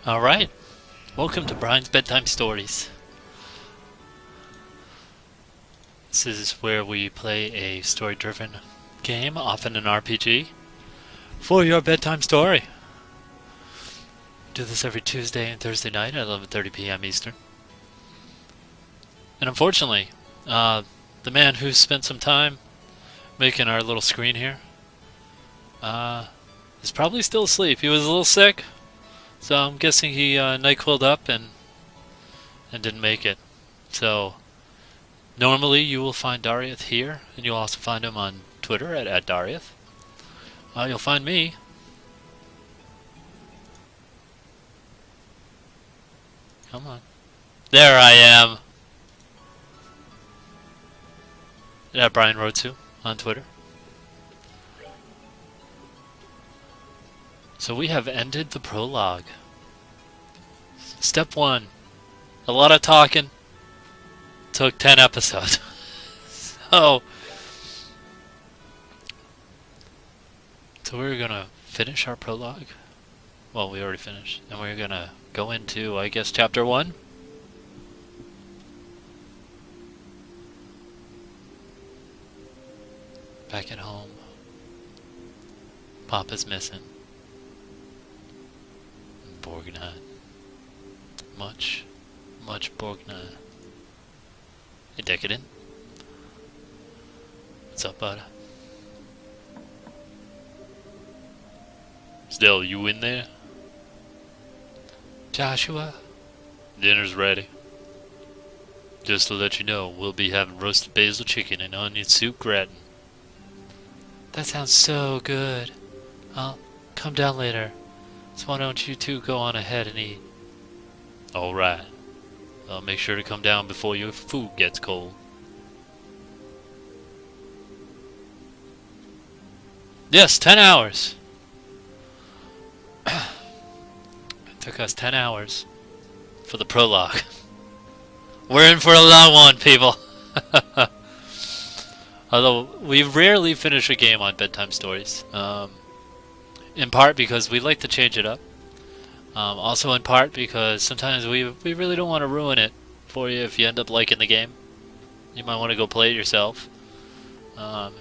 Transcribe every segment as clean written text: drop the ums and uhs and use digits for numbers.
Alright, welcome to Brian's Bedtime Stories. This is where we play a story-driven game, often an RPG, for your bedtime story. Do this every Tuesday and Thursday night at 11:30 p.m. Eastern. And unfortunately, the man who spent some time making our little screen here is probably still asleep. He was a little sick, so I'm guessing he NyQuil'd up and didn't make it. So normally you will find Darieth here, and you'll also find him on Twitter at Darieth. You'll find me. Come on. There I am. At Brian Rotsu on Twitter. So we have ended the prologue. Step 1. A lot of talking. Took 10 episodes. So we're gonna finish our prologue. Well, we already finished. And we're gonna go into, I guess, chapter 1. Back at home. Papa's missing. Borgnine. Much Borgnine. Hey, Decadent. What's up, bud? Still, you in there? Joshua? Dinner's ready. Just to let you know, we'll be having roasted basil chicken and onion soup gratin. That sounds so good. I'll come down later. So why don't you two go on ahead and eat? Alright. I'll make sure to come down before your food gets cold. Yes, 10 hours. It took us 10 hours for the prologue. We're in for a long one, people. Although we rarely finish a game on bedtime stories. In part because we like to change it up. Also in part because sometimes we really don't want to ruin it for you if you end up liking the game. You might want to go play it yourself. And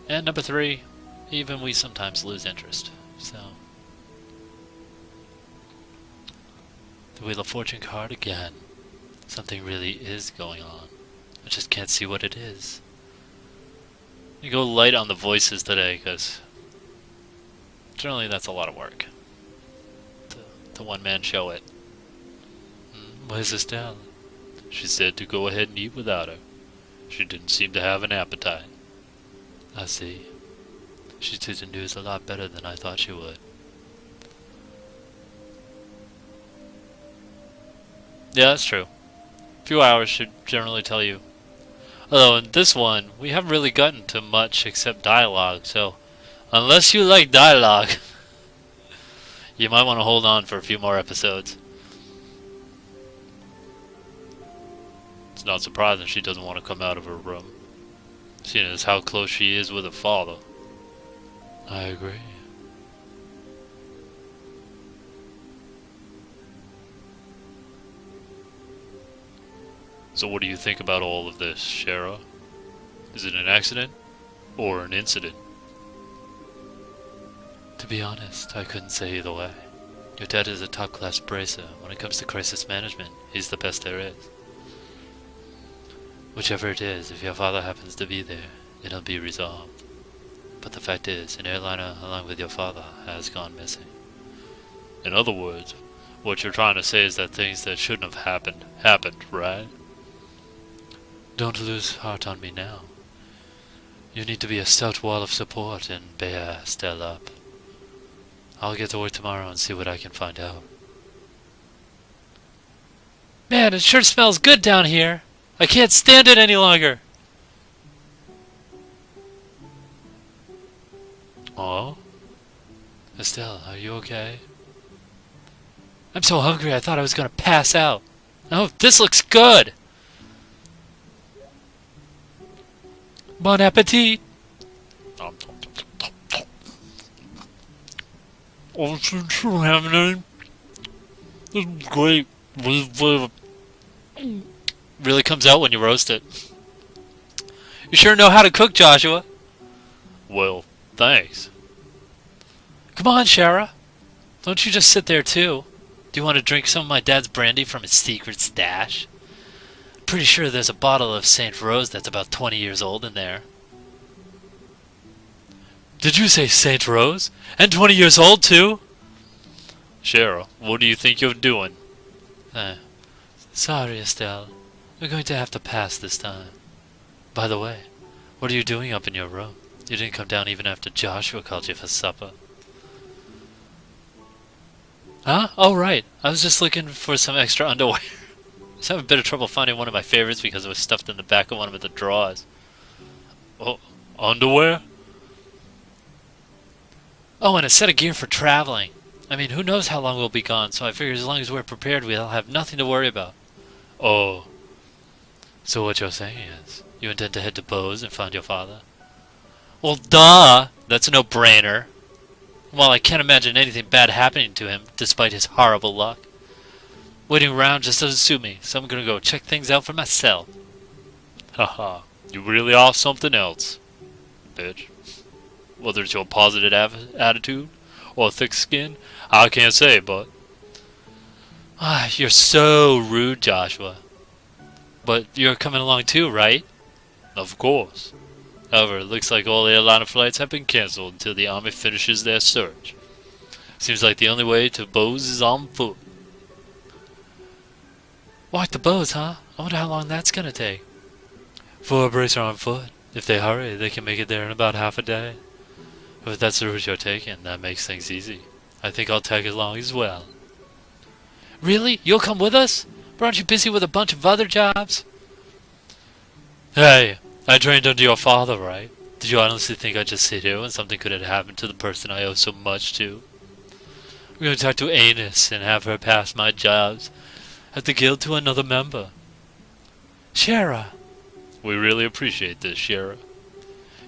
number 3, even we sometimes lose interest. So the Wheel of Fortune card again. Something really is going on. I just can't see what it is. You go light on the voices today, because generally that's a lot of work to one-man show it. Where's Estelle? She said to go ahead and eat without her. She didn't seem to have an appetite. I see. She took the news a lot better than I thought she would. Yeah, that's true. A few hours should generally tell you. Although in this one, we haven't really gotten to much except dialogue, so unless you like dialogue, you might want to hold on for a few more episodes. It's not surprising she doesn't want to come out of her room, seeing as how close she is with her father. I agree. So what do you think about all of this, Shara? Is it an accident or an incident? To be honest, I couldn't say either way. Your dad is a top-class bracer. When it comes to crisis management, he's the best there is. Whichever it is, if your father happens to be there, it'll be resolved. But the fact is, an airliner along with your father has gone missing. In other words, what you're trying to say is that things that shouldn't have happened, right? Don't lose heart on me now. You need to be a stout wall of support and bear Estelle up. I'll get to work tomorrow and see what I can find out. Man, it sure smells good down here. I can't stand it any longer. Oh? Estelle, are you okay? I'm so hungry I thought I was gonna pass out. Oh, this looks good! Bon appetit! Oh, since you have any It's great. Really comes out when you roast it. You sure know how to cook, Joshua. Well, thanks. Come on, Shara. Don't you just sit there, too. Do you want to drink some of my dad's brandy from his secret stash? Pretty sure there's a bottle of St. Rose that's about 20 years old in there. Did you say St. Rose? And 20 years old, too? Cheryl, what do you think you're doing? Sorry, Estelle. We're going to have to pass this time. By the way, what are you doing up in your room? You didn't come down even after Joshua called you for supper. Huh? Oh, right. I was just looking for some extra underwear. I was having a bit of trouble finding one of my favorites because it was stuffed in the back of one of the drawers. Oh, underwear? Oh, and a set of gear for traveling. I mean, who knows how long we'll be gone, so I figure as long as we're prepared, we'll have nothing to worry about. Oh. So what you're saying is, you intend to head to Bose and find your father? Well, duh! That's a no-brainer. While I can't imagine anything bad happening to him, despite his horrible luck. Waiting around just doesn't suit me, so I'm gonna go check things out for myself. Haha, you really are something else, bitch. Whether it's your positive attitude or thick skin, I can't say, but... You're so rude, Joshua. But you're coming along too, right? Of course. However, it looks like all airliner flights have been cancelled until the Army finishes their search. Seems like the only way to Bose is on foot. Walk to Bose, huh? I wonder how long that's gonna take. 4 bricks are on foot. If they hurry, they can make it there in about half a day. If that's the route you're taking, that makes things easy. I think I'll tag along as well. Really? You'll come with us? But aren't you busy with a bunch of other jobs? Hey, I trained under your father, right? Did you honestly think I'd just sit here when something could have happened to the person I owe so much to? We're going to talk to Anus and have her pass my jobs at the guild to another member. Shara! We really appreciate this, Shara.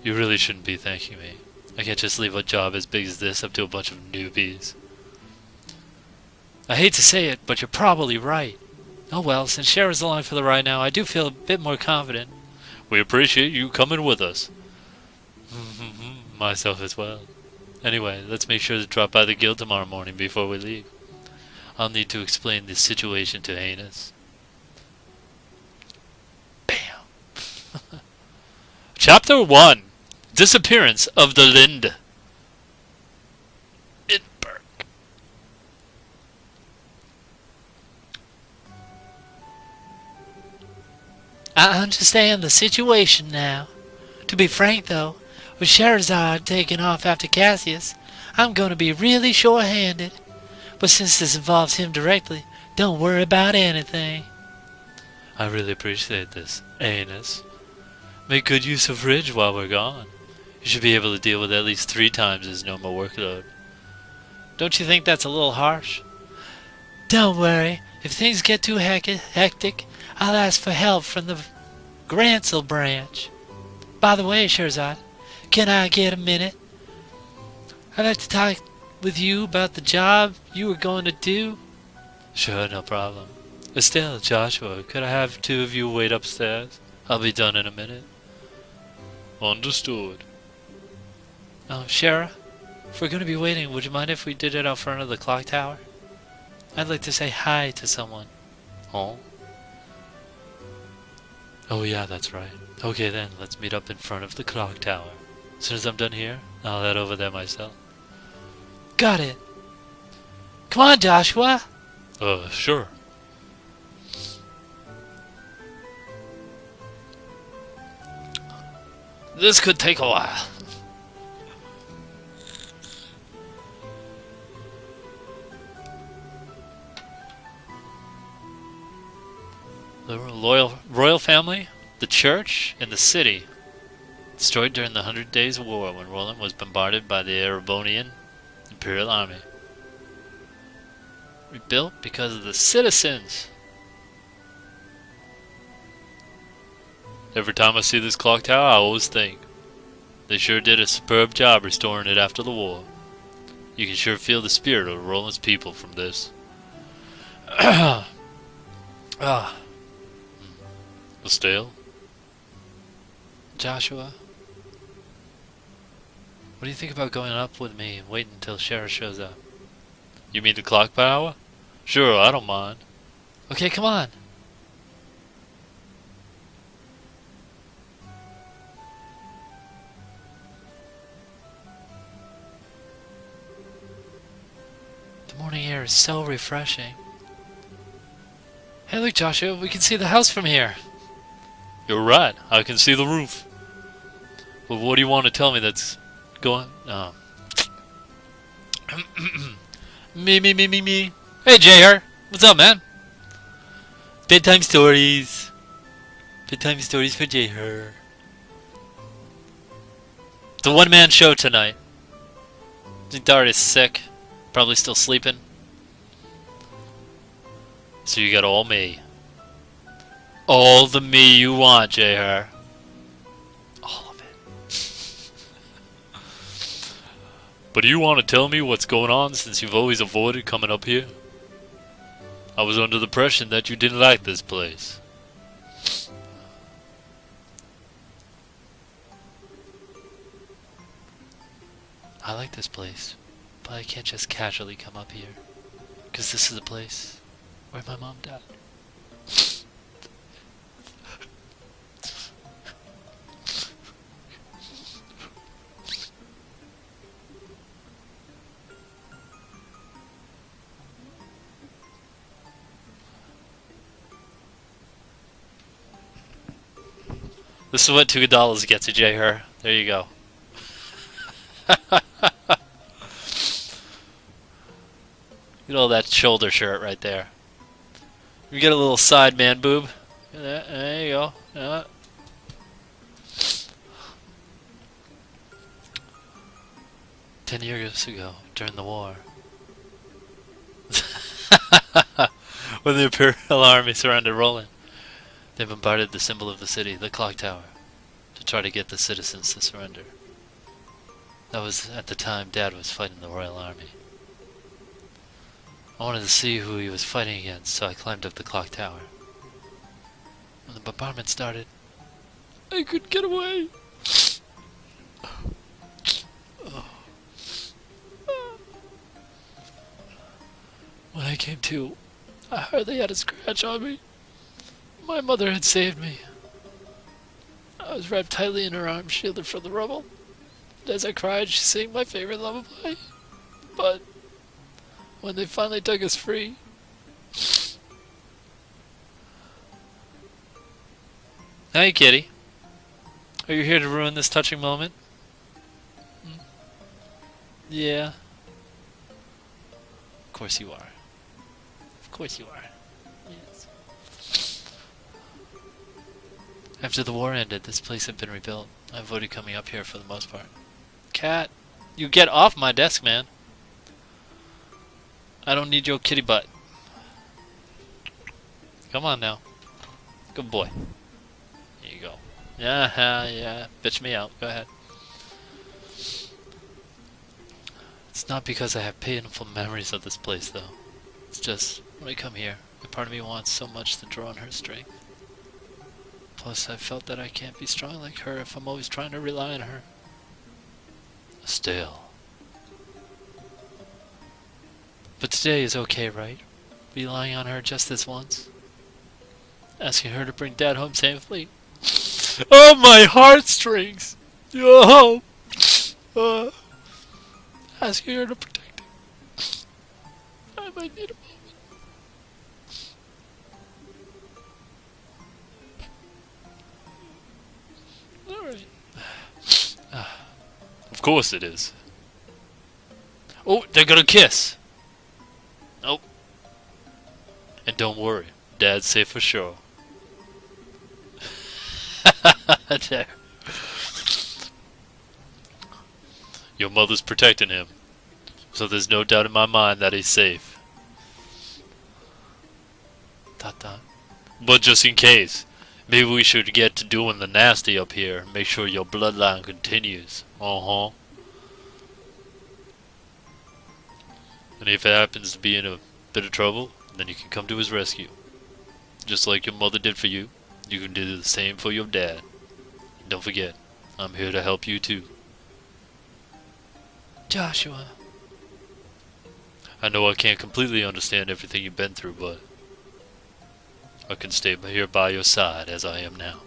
You really shouldn't be thanking me. I can't just leave a job as big as this up to a bunch of newbies. I hate to say it, but you're probably right. Oh well, since Shara's along for the ride now, I do feel a bit more confident. We appreciate you coming with us. Myself as well. Anyway, let's make sure to drop by the guild tomorrow morning before we leave. I'll need to explain this situation to Anus. Bam! Chapter 1. Disappearance of the Lind. I understand the situation now. To be frank, though, with Scheherazade taking off after Cassius, I'm going to be really short-handed. But since this involves him directly, don't worry about anything. I really appreciate this, Anus. Make good use of Ridge while we're gone. You should be able to deal with at least 3 times his normal workload. Don't you think that's a little harsh? Don't worry. If things get too hectic, I'll ask for help from the Grancel branch. By the way, Scheherazade, can I get a minute? I'd like to talk with you about the job you were going to do. Sure, no problem. Estelle, Joshua, could I have 2 of you wait upstairs? I'll be done in a minute. Understood. Oh, Shara, if we're going to be waiting, would you mind if we did it out front of the clock tower? I'd like to say hi to someone. Oh? Oh yeah, that's right. Okay then, let's meet up in front of the clock tower. As soon as I'm done here, I'll head over there myself. Got it. Come on, Joshua. Sure. This could take a while. The royal family, the church, and the city. Destroyed during the 100 Days War when Roland was bombarded by the Erebonian Imperial Army. Rebuilt because of the citizens. Every time I see this clock tower, I always think they sure did a superb job restoring it after the war. You can sure feel the spirit of Roland's people from this. Ah, stale? Joshua, what do you think about going up with me and waiting until Sheriff shows up? You mean the clock power? Sure, I don't mind. Okay, come on. The morning air is so refreshing. Hey, look, Joshua, we can see the house from here. You're right, I can see the roof. But what do you want to tell me that's going... Oh. Me. Hey, JR. What's up, man? Bedtime stories. Bedtime stories for JR. It's a one-man show tonight. Dart is sick. Probably still sleeping. So you got all me. All the me you want, JR. All of it. But do you want to tell me what's going on since you've always avoided coming up here? I was under the impression that you didn't like this place. I like this place, but I can't just casually come up here. Because this is a place where my mom died. This is what $2 gets you, J.Her. There you go. Get all that shoulder shirt right there. You get a little side man boob. There you go. 10 years ago, during the war, when the Imperial Army surrounded Roland, they bombarded the symbol of the city, the clock tower, to try to get the citizens to surrender. That was at the time Dad was fighting the Royal Army. I wanted to see who he was fighting against, so I climbed up the clock tower. When the bombardment started, I couldn't get away. When I came to, I hardly had a scratch on me. My mother had saved me. I was wrapped tightly in her arms, shielded from the rubble. And as I cried, she sang my favorite lullaby. But when they finally took us free, hey, kitty. Are you here to ruin this touching moment? Yeah. Of course you are. Of course you are. Yes. After the war ended, this place had been rebuilt. I avoided coming up here for the most part. Cat, you get off my desk, man. I don't need your kitty butt. Come on now. Good boy. Here you go. Yeah. Bitch me out. Go ahead. It's not because I have painful memories of this place, though. It's just, when I come here, a part of me wants so much to draw on her strength. Plus, I felt that I can't be strong like her if I'm always trying to rely on her. Still. But today is okay, right? Relying on her just this once. Asking her to bring Dad home safely. Oh, my heartstrings! Yo! Asking her to protect him. I might need a moment. Alright. Of course it is. Oh, they're gonna kiss! Nope. And don't worry, Dad's safe for sure. There. Your mother's protecting him, so there's no doubt in my mind that he's safe. Dot dot. But just in case, maybe we should get to doing the nasty up here. Make sure your bloodline continues. And if it happens to be in a bit of trouble, then you can come to his rescue. Just like your mother did for you, you can do the same for your dad. And don't forget, I'm here to help you too. Joshua. I know I can't completely understand everything you've been through, but I can stay here by your side as I am now.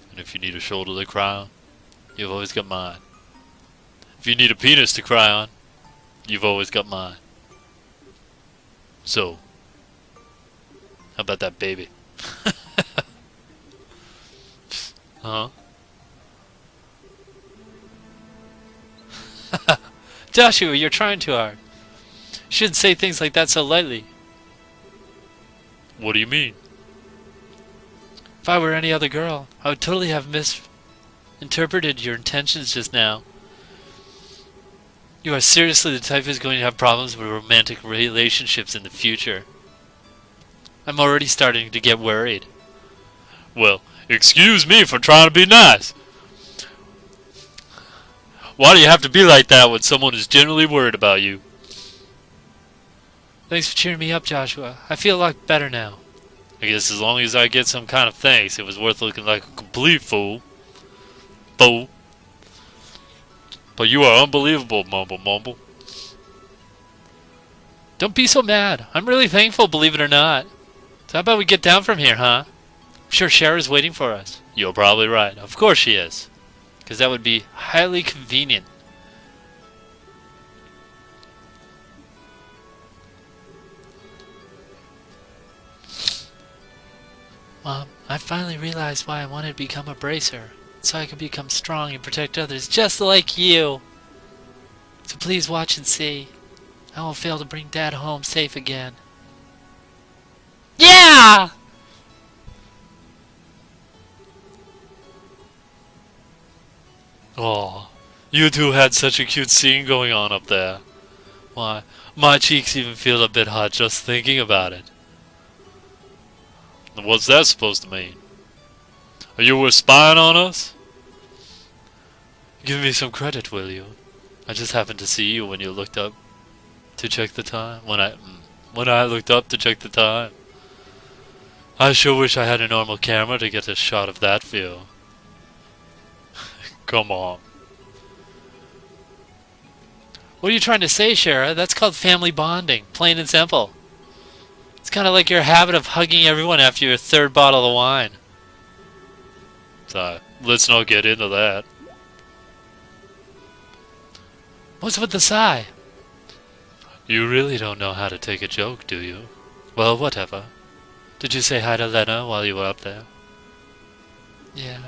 And if you need a shoulder to cry on, you've always got mine. If you need a penis to cry on, you've always got mine. So, how about that baby? Huh? Joshua, you're trying too hard. You shouldn't say things like that so lightly. What do you mean? If I were any other girl, I would totally have misinterpreted your intentions just now. You are seriously the type who's going to have problems with romantic relationships in the future. I'm already starting to get worried. Well, excuse me for trying to be nice. Why do you have to be like that when someone is genuinely worried about you? Thanks for cheering me up, Joshua. I feel a lot better now. I guess as long as I get some kind of thanks, it was worth looking like a complete fool. Fool. But you are unbelievable, Mumble Mumble. Don't be so mad. I'm really thankful, believe it or not. So how about we get down from here, huh? I'm sure Shara's waiting for us. You're probably right. Of course she is. Because that would be highly convenient. Mom, I finally realized why I wanted to become a bracer. So I could become strong and protect others just like you. So please watch and see. I won't fail to bring Dad home safe again. Yeah! Oh, you two had such a cute scene going on up there. Why, my cheeks even feel a bit hot just thinking about it. What's that supposed to mean? Are you spying on us? Give me some credit, will you? I just happened to see you when you looked up to check the time. When I looked up to check the time. I sure wish I had a normal camera to get a shot of that view. Come on. What are you trying to say, Shara? That's called family bonding, plain and simple. It's kind of like your habit of hugging everyone after your third bottle of wine. So, let's not get into that. What's with the sigh? You really don't know how to take a joke, do you? Well, whatever. Did you say hi to Lena while you were up there? Yeah.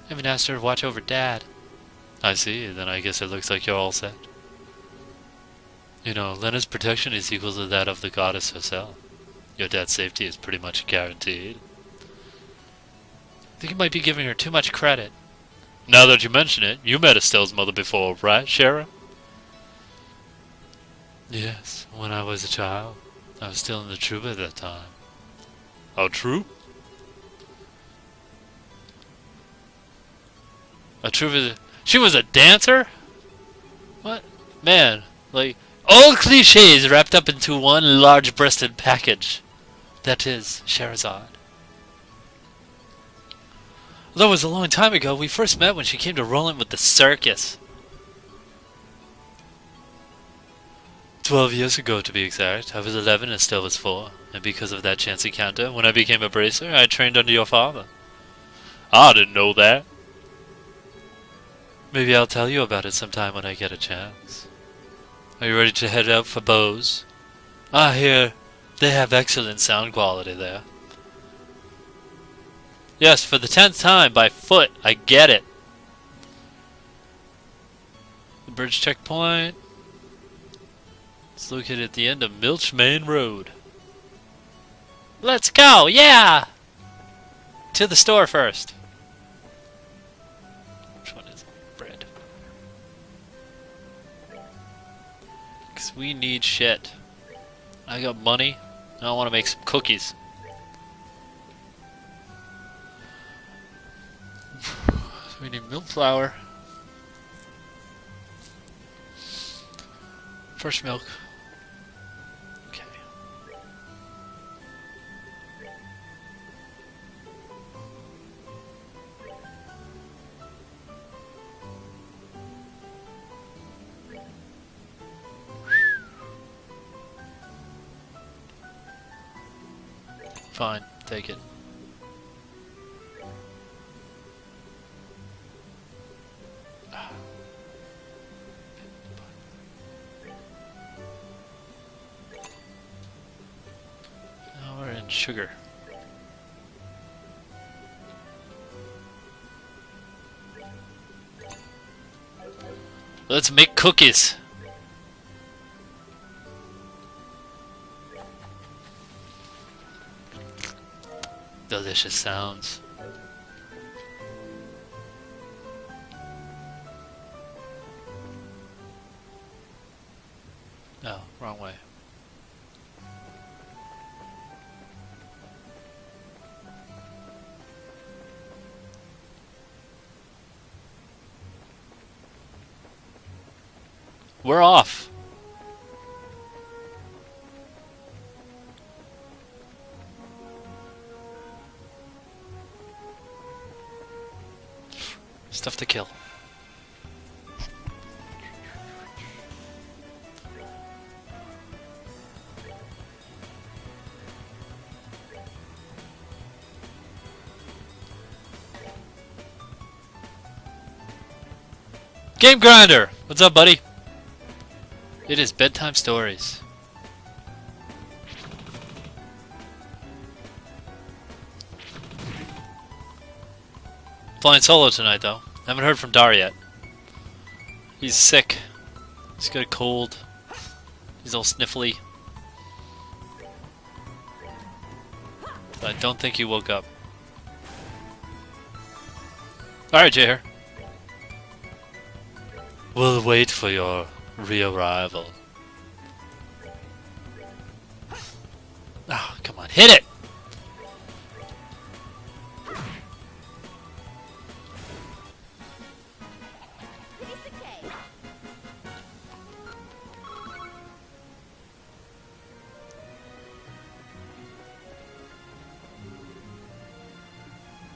I haven't asked her to watch over Dad. I see, then I guess it looks like you're all set. You know, Lena's protection is equal to that of the goddess herself. Your dad's safety is pretty much guaranteed. I think you might be giving her too much credit. Now that you mention it, you met Estelle's mother before, right, Shara? Yes, when I was a child. I was still in the troop at that time. A troop? A troop? She was a dancer? What? Man, like, all cliches wrapped up into one large-breasted package. That is Sherazade. Although it was a long time ago, we first met when she came to Roland with the circus. 12 years ago, to be exact. I was 11 and Estelle was 4. And because of that chance encounter, when I became a bracer, I trained under your father. I didn't know that. Maybe I'll tell you about it sometime when I get a chance. Are you ready to head out for Bose? I hear they have excellent sound quality there. Yes, for the 10th time, by foot, I get it. The bridge checkpoint. It's located at the end of Milch Main Road. Let's go, yeah! To the store first. Which one is it? Bread. Because we need shit. I got money. I want to make some cookies. We need milk flour. First milk. Okay. Fine, take it. Now we're in sugar. Let's make cookies. Delicious sounds. Oh, wrong way. We're off. Stuff to kill. Game Grinder! What's up, buddy? It is bedtime stories. Flying solo tonight, though. Haven't heard from Dar yet. He's sick. He's got a cold. He's all sniffly. I don't think he woke up. Alright, Jay. We'll wait for your re-arrival. Oh, come on, hit it!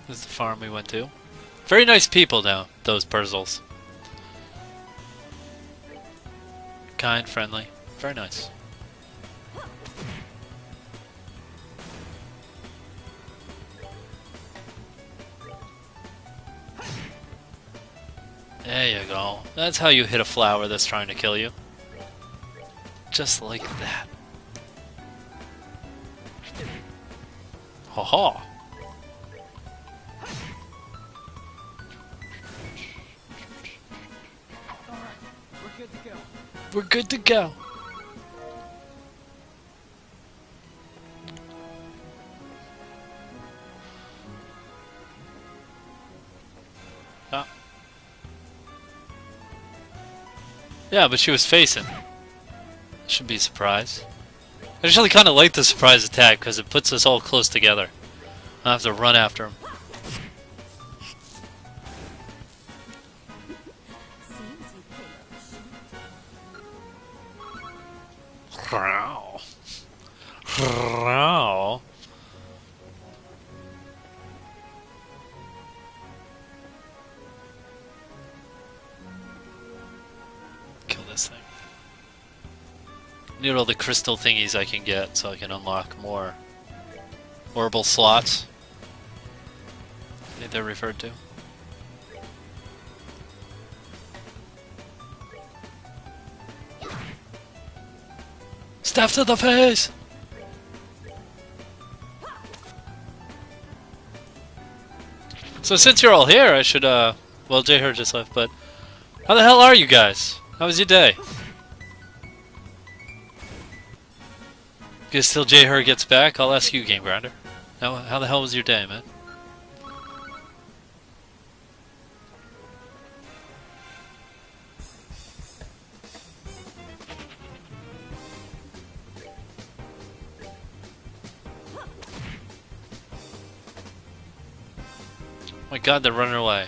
This is the farm we went to. Very nice people now, those Purzels. Kind, friendly, very nice. There you go. That's how you hit a flower that's trying to kill you. Just like that. Ha ha. We're good to go. Ah. Yeah, but she was facing. Should be a surprise. I actually kind of like the surprise attack because it puts us all close together. I have to run after him. Kill this thing. Need all the crystal thingies I can get so I can unlock more orbital slots. I think they're referred to. Staff to the face! So since you're all here, I should, well, Jay just left, but how the hell are you guys? How was your day? Because till Jay gets back, I'll ask you, Game Grinder. How the hell was your day, man? My god, they're running away.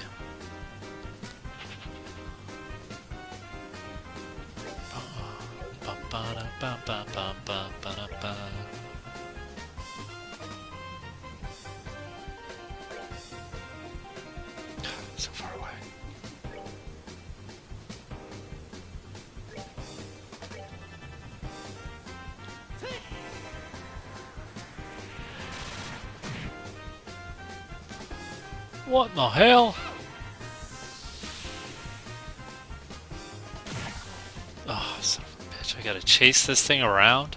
So far away. What in the hell? Oh, son of a bitch. I gotta chase this thing around?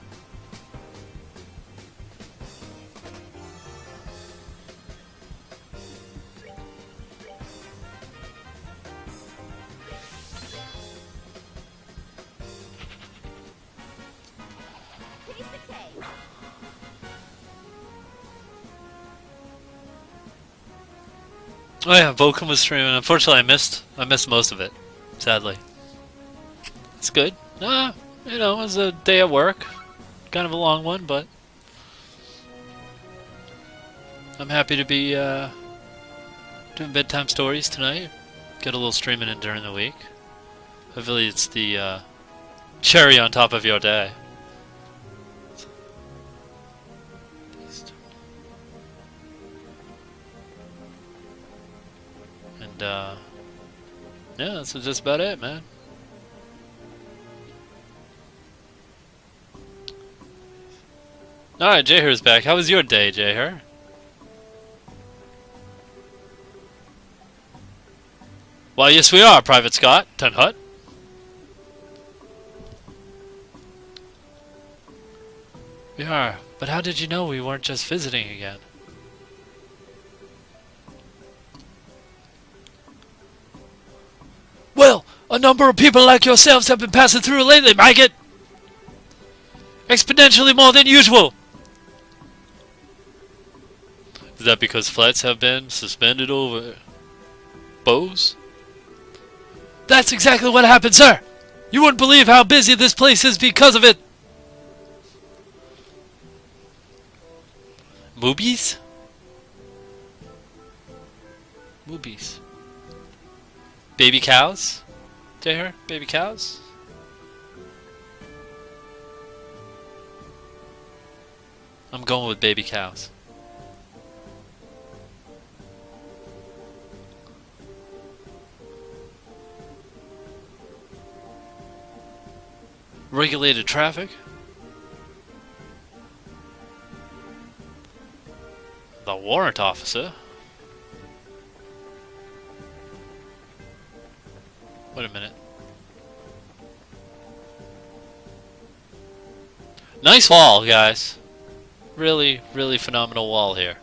Oh yeah, Vulcan was streaming. Unfortunately, I missed most of it. Sadly, it's good. You know, it was a day at work, kind of a long one, but I'm happy to be doing bedtime stories tonight. Get a little streaming in during the week. Hopefully, it's the cherry on top of your day. And yeah, that's just about it, man. Alright, Jayher's back. How was your day, Jayher? Well, yes we are, Private Scott. Ten Hut. We are. But how did you know we weren't just visiting again? Well, a number of people like yourselves have been passing through lately, Maggot. Exponentially more than usual. Is that because flights have been suspended over bows? That's exactly what happened, sir. You wouldn't believe how busy this place is because of it. Moobies? Moobies. Baby cows? Jayher? Baby cows? I'm going with baby cows. Regulated traffic? The warrant officer? Wait a minute. Nice wall, guys. Really, really phenomenal wall here.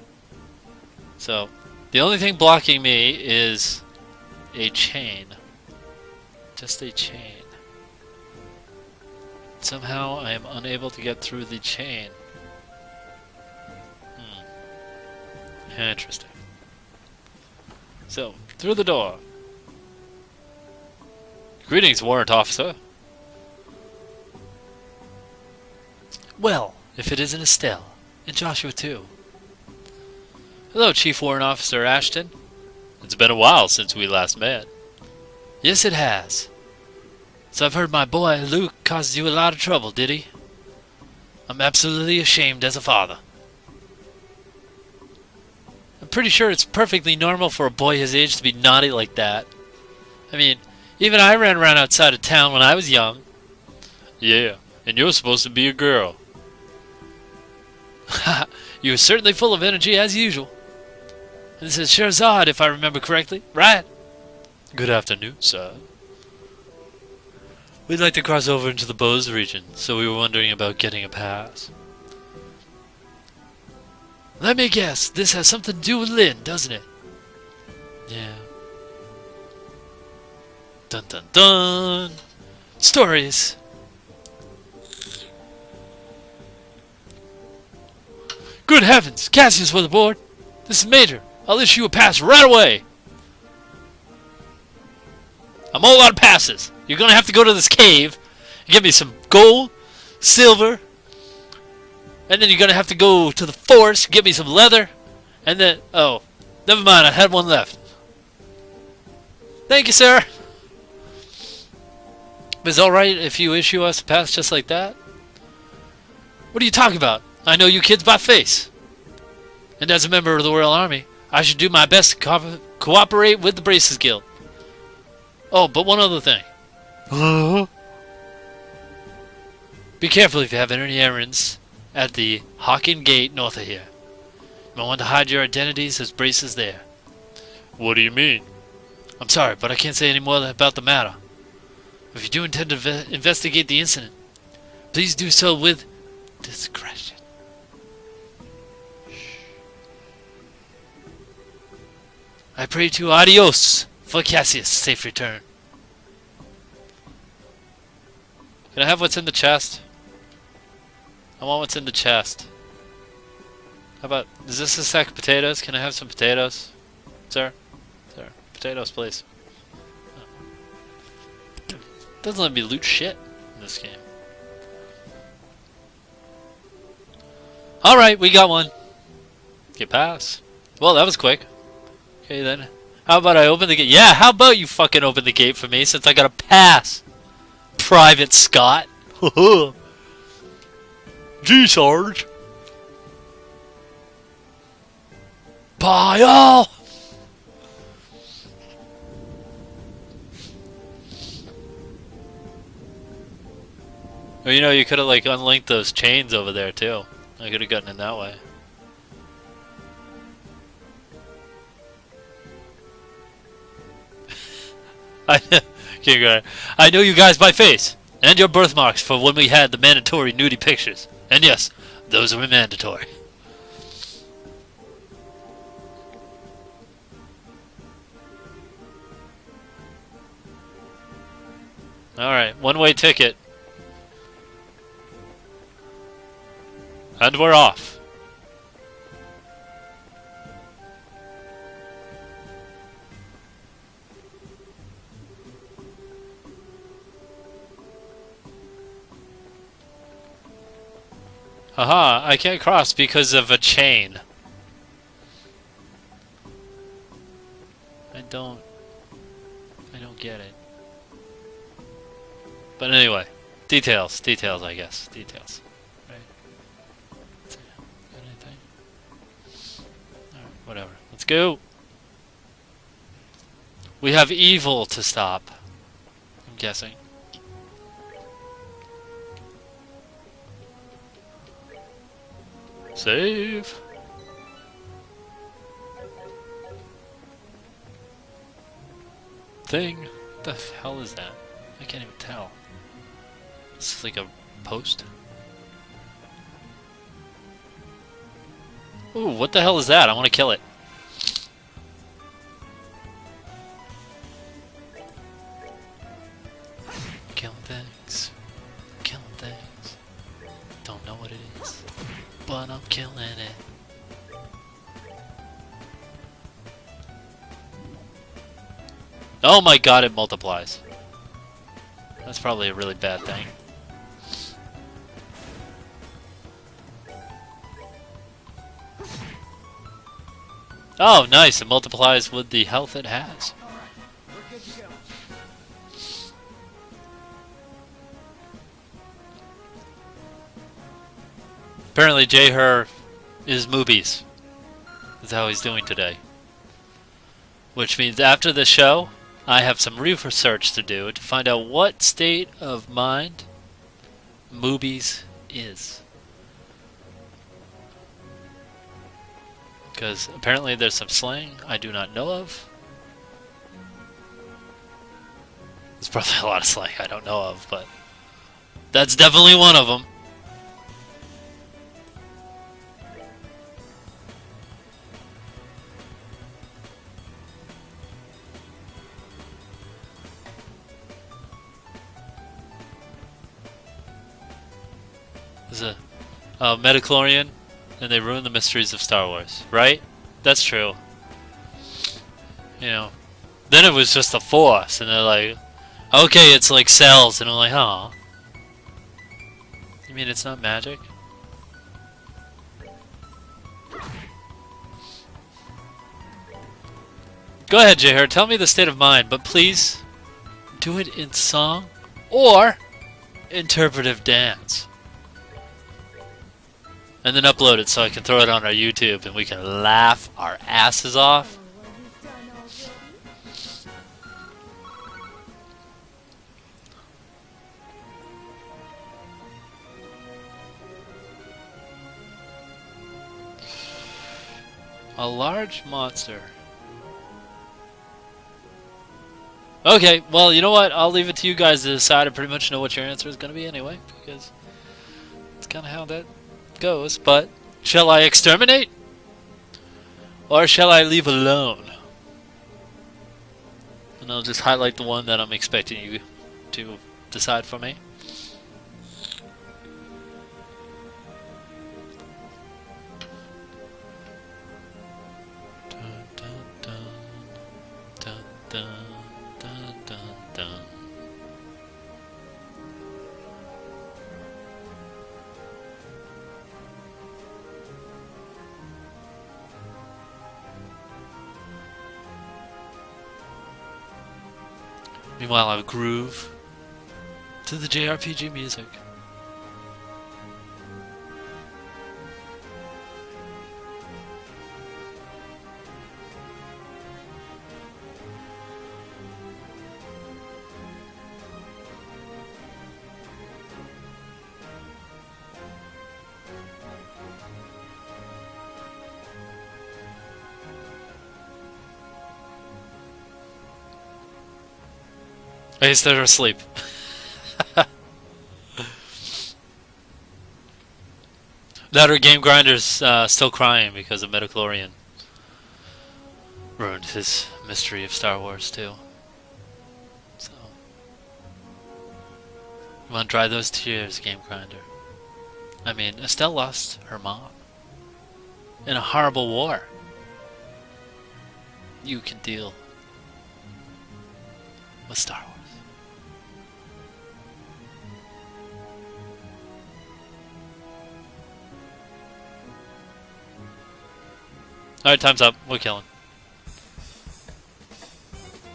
So, the only thing blocking me is a chain. Just a chain. Somehow I am unable to get through the chain. Interesting. So, through the door. Greetings, warrant officer. Well, if it isn't Estelle, and Joshua too. Hello, Chief Warrant Officer Ashton. It's been a while since we last met. Yes, it has. So I've heard my boy Luke caused you a lot of trouble, did he? I'm absolutely ashamed as a father. I'm pretty sure it's perfectly normal for a boy his age to be naughty like that. I mean, even I ran around outside of town when I was young. Yeah, and you're supposed to be a girl. Haha, you were certainly full of energy as usual. And this is Sherzad, if I remember correctly, right? Good afternoon, sir. We'd like to cross over into the Bose region, so we were wondering about getting a pass. Let me guess, this has something to do with Lynn, doesn't it? Yeah. Dun dun dun! Stories! Good heavens! Cassius was aboard! This is Major. I'll issue you a pass right away! I'm all out of passes. You're gonna have to go to this cave and get me some gold, silver, and then you're gonna have to go to the forest, get me some leather, and then, oh, never mind, I had one left. Thank you, sir. Is it alright if you issue us a pass just like that? What are you talking about? I know you kids by face. And as a member of the Royal Army, I should do my best to cooperate with the Braces Guild. Oh, but one other thing. Be careful if you have any errands at the Hawken Gate north of here. You might want to hide your identities as Braces there. What do you mean? I'm sorry, but I can't say any more about the matter. If you do intend to investigate the incident, please do so with discretion. I pray to adios for Cassius' safe return. Can I have what's in the chest? I want what's in the chest. How about, is this a sack of potatoes? Can I have some potatoes? Sir? Sir, potatoes, please. Oh. Doesn't let me loot shit in this game. Alright, we got one. Get past. Well, that was quick. Okay then. How about I open the gate? Yeah, how about you fucking open the gate for me since I got a pass? Private Scott. Gee, Sarge. Pile! Or you know, you could have like unlinked those chains over there too. I could have gotten in that way. I know you guys by face and your birthmarks for when we had the mandatory nudie pictures. And yes, those were mandatory. Alright, one-way ticket. And we're off. Haha, I can't cross because of a chain. I don't get it. But anyway, details, I guess, details. Right? Anything? Alright, whatever. Let's go. We have evil to stop. I'm guessing. Save. Thing. What the hell is that? I can't even tell. This is like a post. Ooh, what the hell is that? I want to kill it. Killing things. Killing things. Don't know what it is, but I'm killing it. Oh my god, it multiplies. That's probably a really bad thing. Oh, nice. It multiplies with the health it has. Apparently, J-Her is movies. That's how he's doing today. Which means after the show, I have some research to do to find out what state of mind movies is. Because apparently there's some slang I do not know of. There's probably a lot of slang I don't know of, but that's definitely one of them. There's a Metachlorian, and they ruin the mysteries of Star Wars, right? That's true. You know, then it was just the Force, and they're like, okay, it's like cells, and I'm like, huh? You mean it's not magic? Go ahead, J-Her, tell me the state of mind, but please do it in song or interpretive dance. And then upload it so I can throw it on our YouTube and we can laugh our asses off. A large monster. Okay, well, you know what? I'll leave it to you guys to decide. I pretty much know what your answer is going to be anyway, because it's kind of how that goes. But shall I exterminate? Or shall I leave alone? And I'll just highlight the one that I'm expecting you to decide for me. Dun, dun, dun, dun, dun, dun, dun, dun. Meanwhile, I groove to the JRPG music. I guess they're asleep. That or Game Grinder's still crying because of Metachlorian ruined his mystery of Star Wars too. So, you want to dry those tears, Game Grinder? I mean, Estelle lost her mom in a horrible war. You can deal with Star Wars. Alright, time's up. We're killing.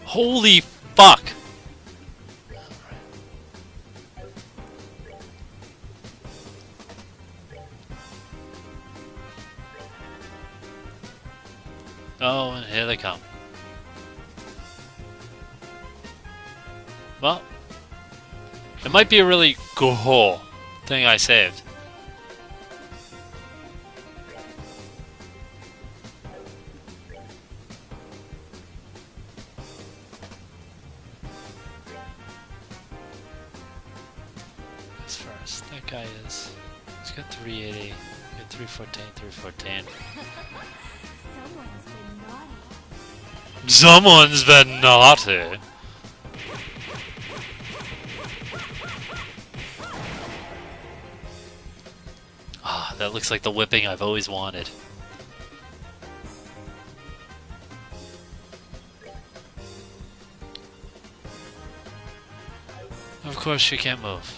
Holy fuck! Oh, and here they come. Well, it might be a really cool thing I saved. First, that guy is. He's got 380, got 314, 314. Someone's been naughty. Ah, that looks like the whipping I've always wanted. Of course she can't move.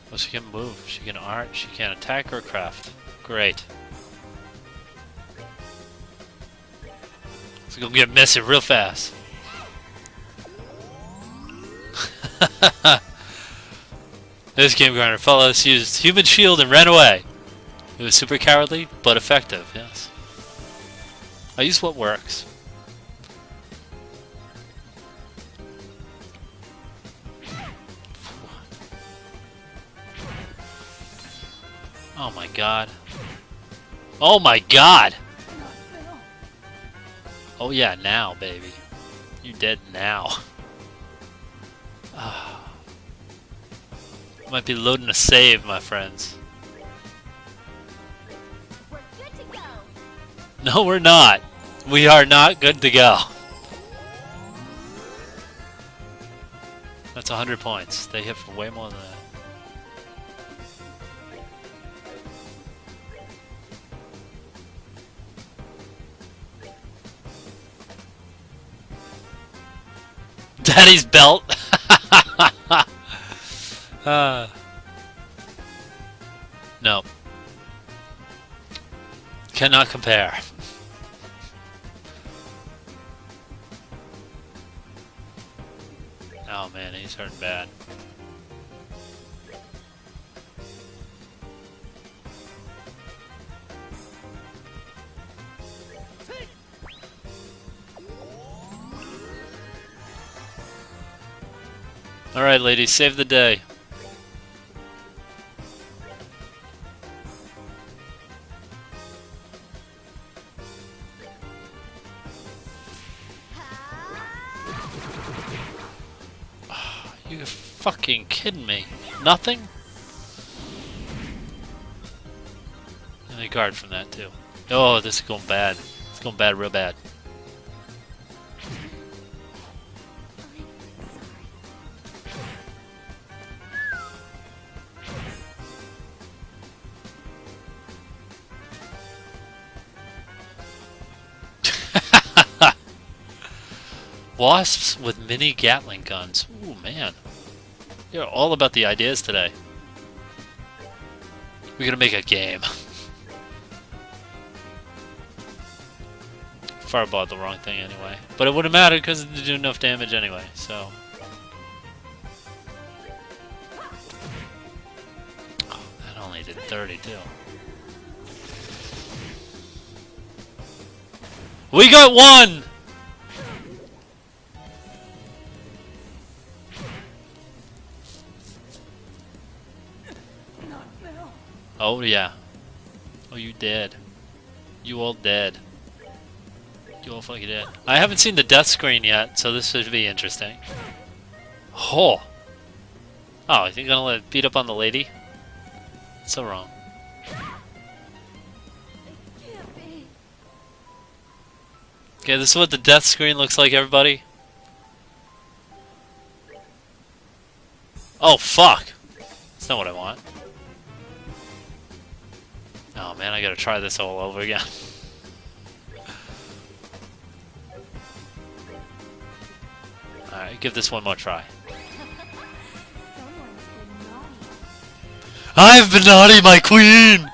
Well, she can move, she can art, she can attack or craft. Great. It's gonna get messy real fast. This Game Grinder Flawliss used human shield and ran away. It was super cowardly, but effective, yes. I use what works. Oh my god. Oh my god! Oh yeah, now, baby. You dead now. Might be loading a save, my friends. We're good to go. No, we're not. We are not good to go. That's 100 points. They hit for way more than that. Daddy's belt. No. Cannot compare. Oh man, he's hurting bad. Alright, ladies, save the day. You fucking kidding me? Nothing? And a guard from that too. Oh, this is going bad. It's going bad, real bad. Wasps with mini Gatling guns. Ooh, man. You're all about the ideas today. We're gonna make a game. Fireballed the wrong thing anyway. But it wouldn't matter because it didn't do enough damage anyway, so. Oh, that only did 32. We got one! Oh yeah. Oh, you dead. You all dead. You all fucking dead. I haven't seen the death screen yet, so this should be interesting. Oh! Oh, you gonna let it beat up on the lady? So wrong. Okay, this is what the death screen looks like, everybody. Oh, fuck! That's not what I want. Oh man, I gotta try this all over again. Alright, give this one more try. I've been naughty, my queen!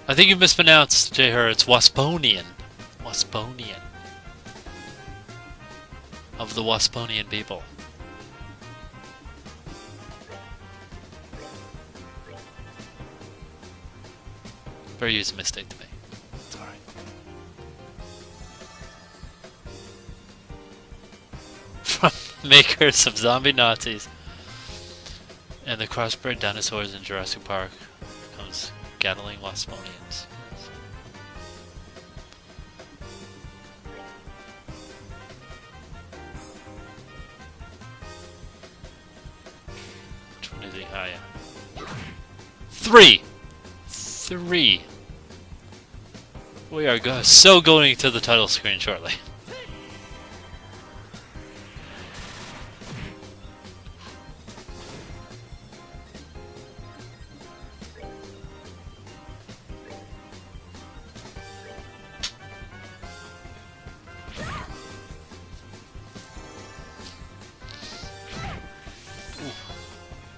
I think you mispronounced, J-Her. It's Wasponian. Wasponian. Of the Wasponian people. Very easy mistake to me. It's alright. From makers of zombie Nazis and the crossbred dinosaurs in Jurassic Park comes Gatling Wasponians. Which one is he? Ah, yeah. Three! We are going to the title screen shortly.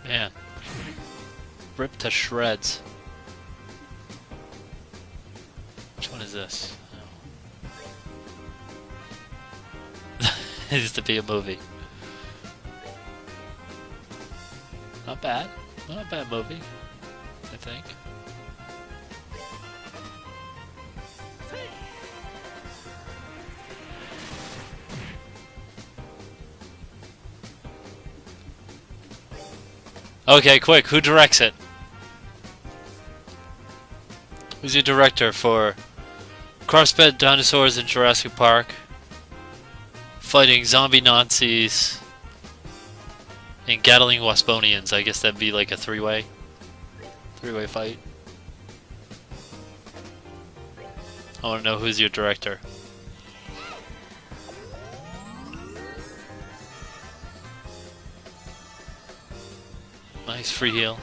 Man. Ripped to shreds. Which one is this? Oh. It used to be a movie. Not bad. Not a bad movie, I think. Okay, quick, who directs it? Who's your director for Crossbred Dinosaurs in Jurassic Park, fighting zombie Nazis, and Gatling Wasponians? I guess that'd be like a three-way fight. I want to know who's your director. Nice free heal.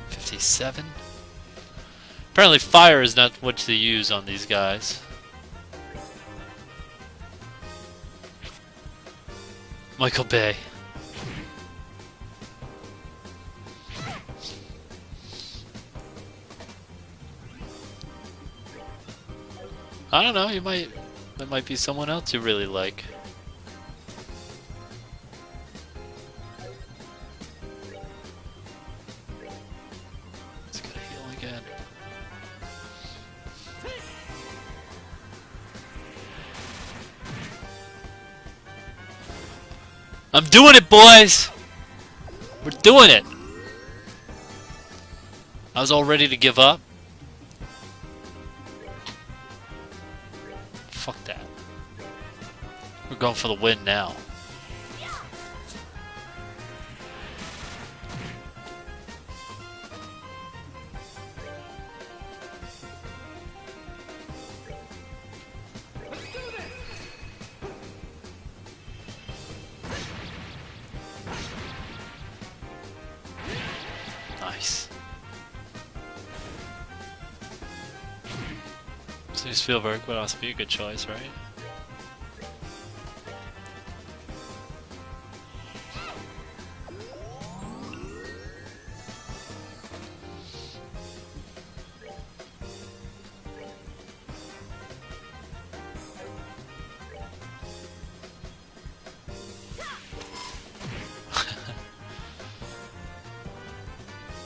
57? Apparently fire is not what to use on these guys. Michael Bay. I don't know, there might be someone else you really like. I'm doing it, boys! We're doing it! I was all ready to give up. Fuck that. We're going for the win now. Nice. So Spielberg would also be a good choice, right?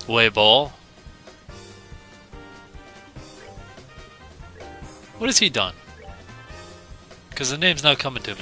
Way ball. What has he done? Because the name's not coming to me.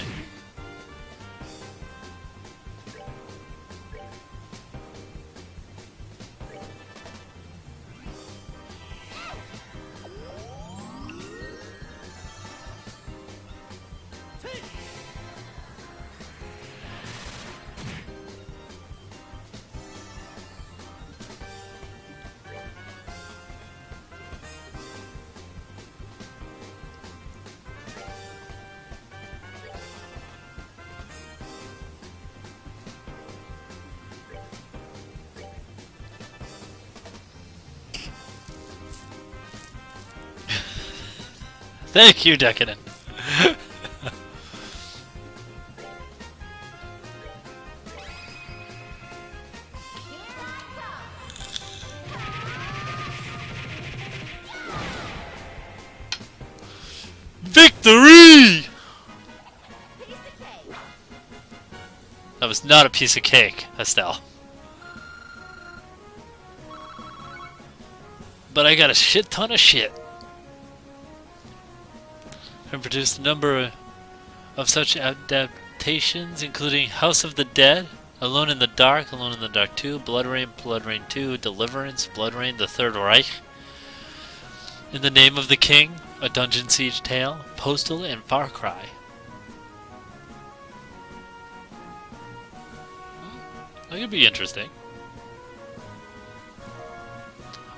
Thank you, Decadent. Victory! That was not a piece of cake, Estelle. But I got a shit ton of shit. And produced a number of such adaptations, including House of the Dead, Alone in the Dark 2, Blood Rain 2, Deliverance, Blood Rain, The Third Reich, In the Name of the King, A Dungeon Siege Tale, Postal, and Far Cry. That could be interesting.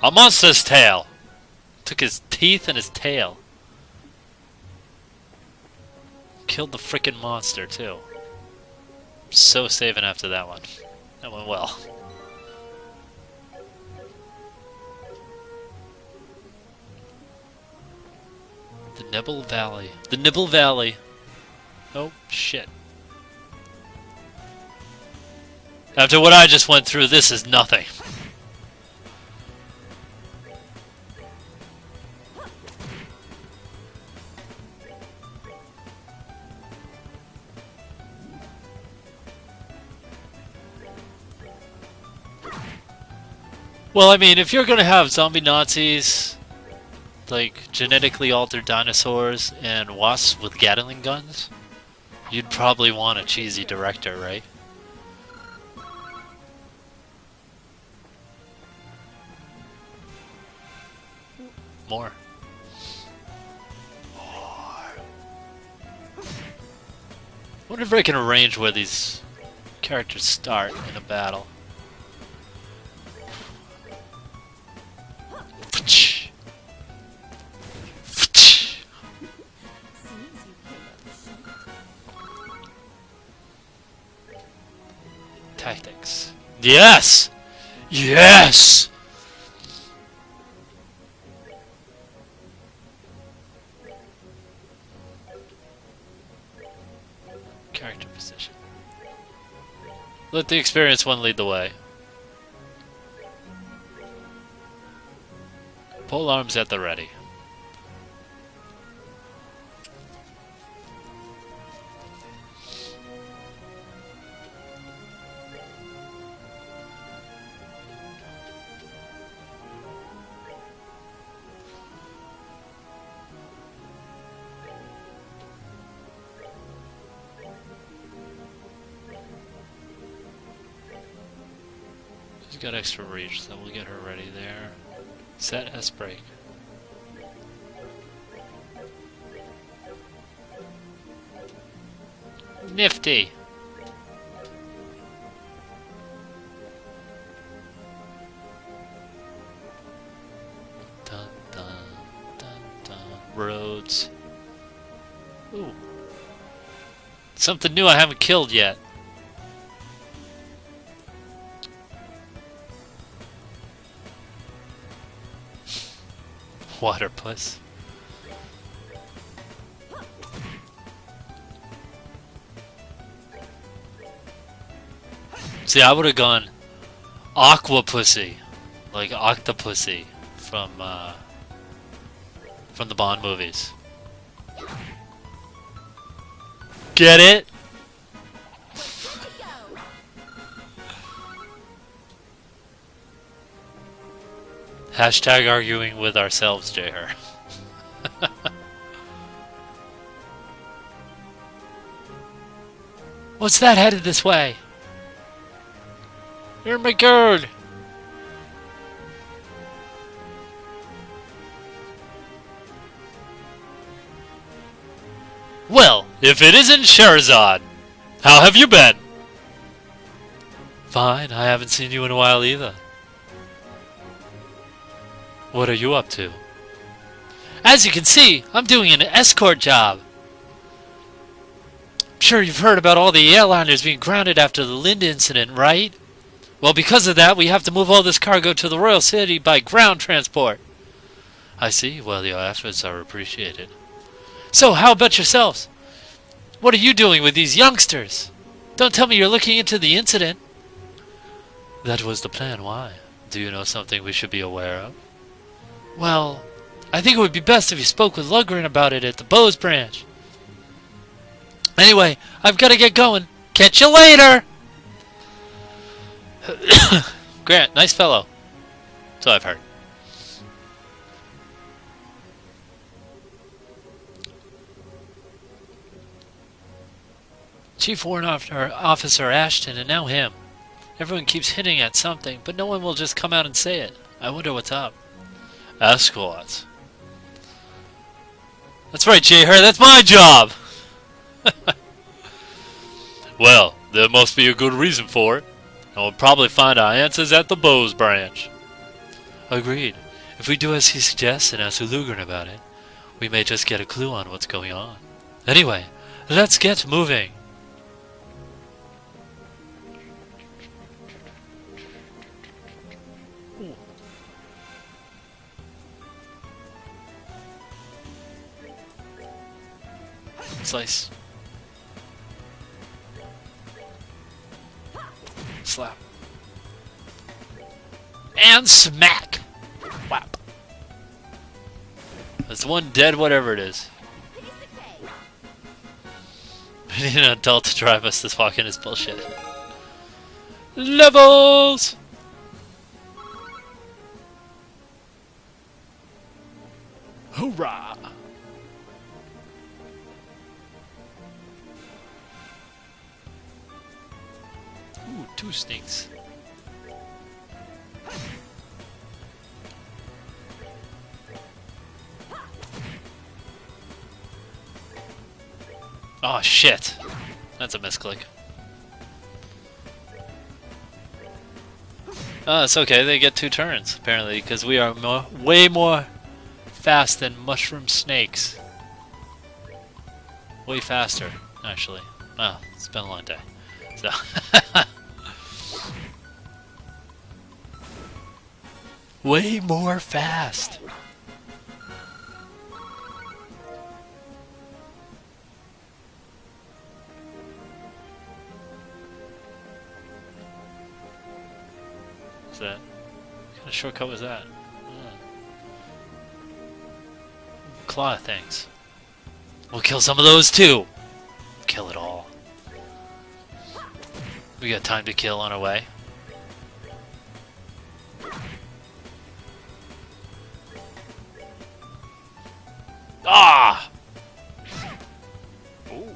A Monster's Tale! Took his teeth and his tail. Killed the frickin' monster, too. So saving after that one. That went well. The Nibble Valley. The Nibble Valley. Oh, shit. After what I just went through, this is nothing. Well, I mean, if you're gonna have zombie Nazis, like genetically altered dinosaurs, and wasps with Gatling guns, you'd probably want a cheesy director, right? More. Wonder if I can arrange where these characters start in a battle. Tactics. Yes! Yes! Character position. Let the experienced one lead the way. Pole arms at the ready. She's got extra reach, so we'll get her ready there. Set S brake. Nifty! Dun dun dun dun. Roads. Ooh. Something new I haven't killed yet. Water puss. See, I would have gone Aqua Pussy, like Octopussy from the Bond movies. Get it? Hashtag arguing with ourselves, J-Her. What's that headed this way? You're my girl. Well, if it isn't Sherazad, how have you been? Fine, I haven't seen you in a while either. What are you up to? As you can see, I'm doing an escort job. I'm sure you've heard about all the airliners being grounded after the Lind incident, right? Well, because of that, we have to move all this cargo to the Royal City by ground transport. I see. Well, your efforts are appreciated. So, how about yourselves? What are you doing with these youngsters? Don't tell me you're looking into the incident. That was the plan. Why? Do you know something we should be aware of? Well, I think it would be best if you spoke with Lundgren about it at the Bose branch. Anyway, I've got to get going. Catch you later! Grant, nice fellow. So I've heard. Chief Warrant Officer Ashton, and now him. Everyone keeps hinting at something, but no one will just come out and say it. I wonder what's up. Escorts. That's right, J-Her, that's my job! Well, there must be a good reason for it. And we'll probably find our answers at the Bose branch. Agreed. If we do as he suggests and ask Lundgren about it, we may just get a clue on what's going on. Anyway, let's get moving. Slice. Slap. And smack! Whap. That's one dead whatever it is. We need an adult to drive us this walk in is bullshit. Levels! Hoorah! Ooh, 2 snakes. Oh shit! That's a misclick. Oh, it's okay. They get 2 turns apparently because we are way more fast than mushroom snakes. Way faster, actually. Oh, it's been a long day. So. Way more fast. What's that? What kind of shortcut was that? Oh. Claw things. We'll kill some of those too. Kill it all. We got time to kill on our way. Ah! Ooh.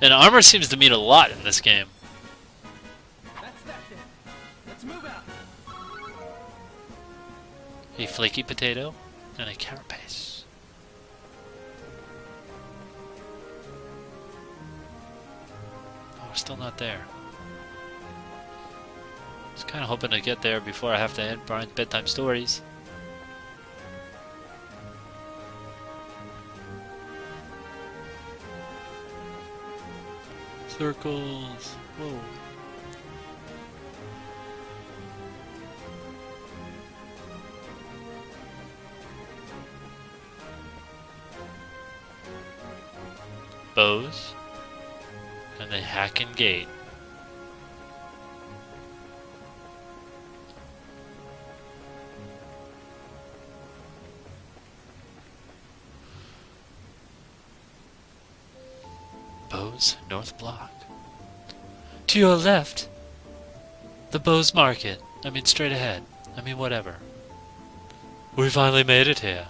And armor seems to mean a lot in this game. A flaky potato and a carapace. Oh, we're still not there. I was kind of hoping to get there before I have to end Brian's bedtime stories. Circles. Whoa. Bows. And the Hacken Gate. Bows North Block. To your left, the Bows Market. I mean, straight ahead. I mean, whatever. We finally made it here.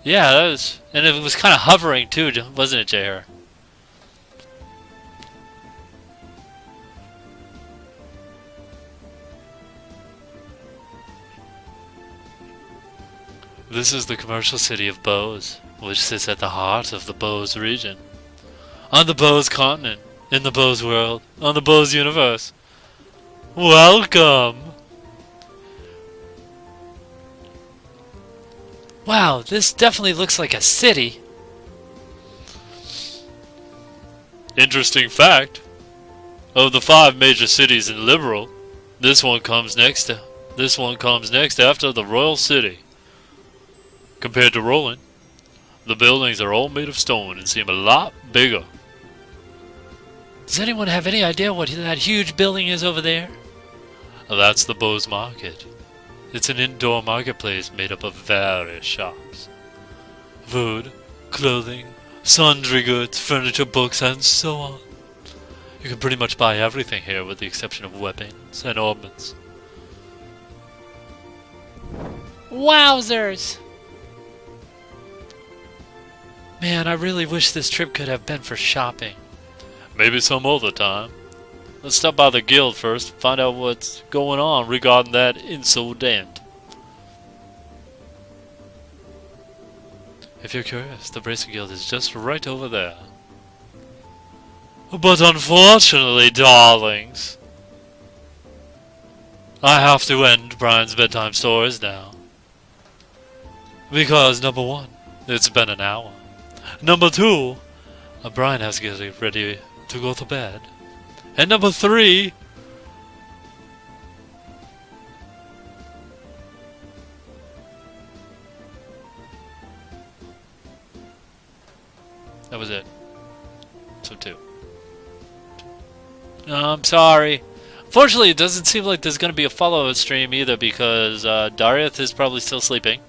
Yeah, that was, and it was kind of hovering too, wasn't it, JR? This is the commercial city of Bows, which sits at the heart of the Bows region. On the Bows continent, in the Bows world, on the Bows universe. Welcome! Wow, this definitely looks like a city. Interesting fact. Of the 5 major cities in Liberal, this one comes next after the Royal City. Compared to Roland, the buildings are all made of stone and seem a lot bigger. Does anyone have any idea what that huge building is over there? That's the Bows Market. It's an indoor marketplace made up of various shops. Food, clothing, sundry goods, furniture, books, and so on. You can pretty much buy everything here with the exception of weapons and ornaments. Wowzers! Man, I really wish this trip could have been for shopping. Maybe some other time. Let's stop by the guild first, find out what's going on regarding that incident. If you're curious, the Bracer Guild is just right over there. But unfortunately, darlings, I have to end Brian's bedtime stories now. Because, number 1, it's been an hour. Number 2, Brian has to get ready to go to bed. And number 3, that was it. So 2. I'm sorry. Fortunately, it doesn't seem like there's going to be a follow-up stream either because Darius is probably still sleeping.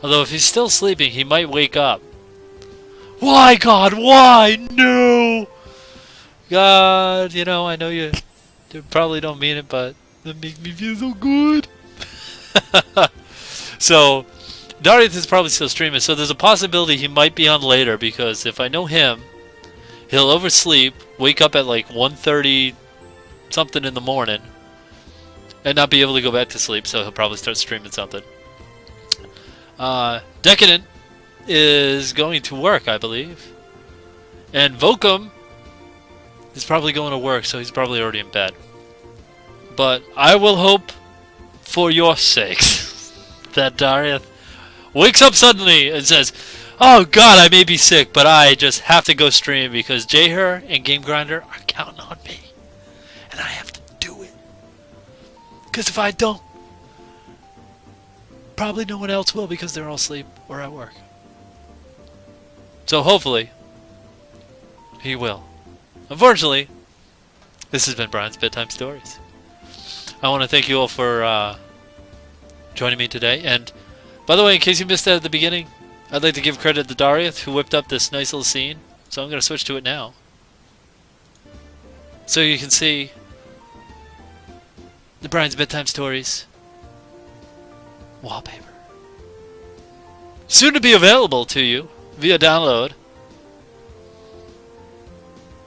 Although if he's still sleeping, he might wake up. Why, God? Why? No! God, you know, I know you probably don't mean it, but that makes me feel so good. So, Darius is probably still streaming, so there's a possibility he might be on later, because if I know him, he'll oversleep, wake up at like 1:30 something in the morning, and not be able to go back to sleep, so he'll probably start streaming something. Decadent is going to work, I believe. And Vokum is probably going to work, so he's probably already in bed. But I will hope, for your sakes, that Darius wakes up suddenly and says, "Oh God, I may be sick, but I just have to go stream because Jher and Game Grinder are counting on me, and I have to do it. Because if I don't, probably no one else will because they're all asleep or at work." So hopefully, he will. Unfortunately, this has been Brian's Bedtime Stories. I want to thank you all for joining me today. And by the way, in case you missed that at the beginning, I'd like to give credit to Darius, who whipped up this nice little scene. So I'm going to switch to it now. So you can see the Brian's Bedtime Stories wallpaper. Soon to be available to you via download.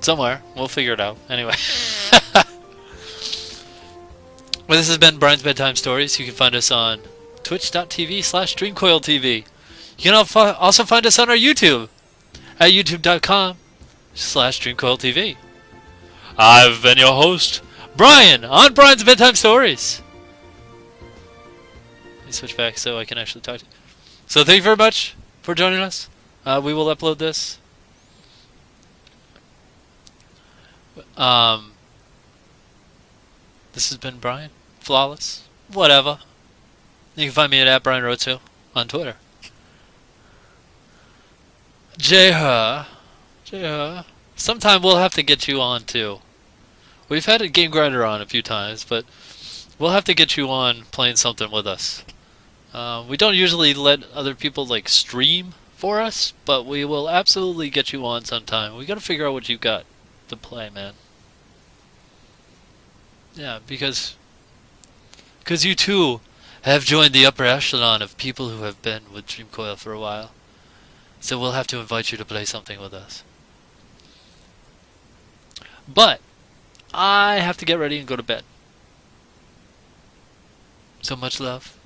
Somewhere. We'll figure it out. Anyway. Well, this has been Brian's Bedtime Stories. You can find us on twitch.tv/DreamCoilTV. You can also find us on our YouTube at youtube.com/DreamCoilTV. I've been your host, Brian, on Brian's Bedtime Stories. Let me switch back so I can actually talk to you. So thank you very much for joining us. We will upload this. This has been Brian. Flawliss. Whatever. You can find me at @BrianRoadShow on Twitter. J-Her. Sometime we'll have to get you on too. We've had a Game Grinder on a few times, but we'll have to get you on playing something with us. We don't usually let other people like stream for us, but we will absolutely get you on sometime. We gotta figure out what you've got to play, man. Yeah, because you too have joined the upper echelon of people who have been with Dreamcoil for a while. So we'll have to invite you to play something with us. But I have to get ready and go to bed. So much love.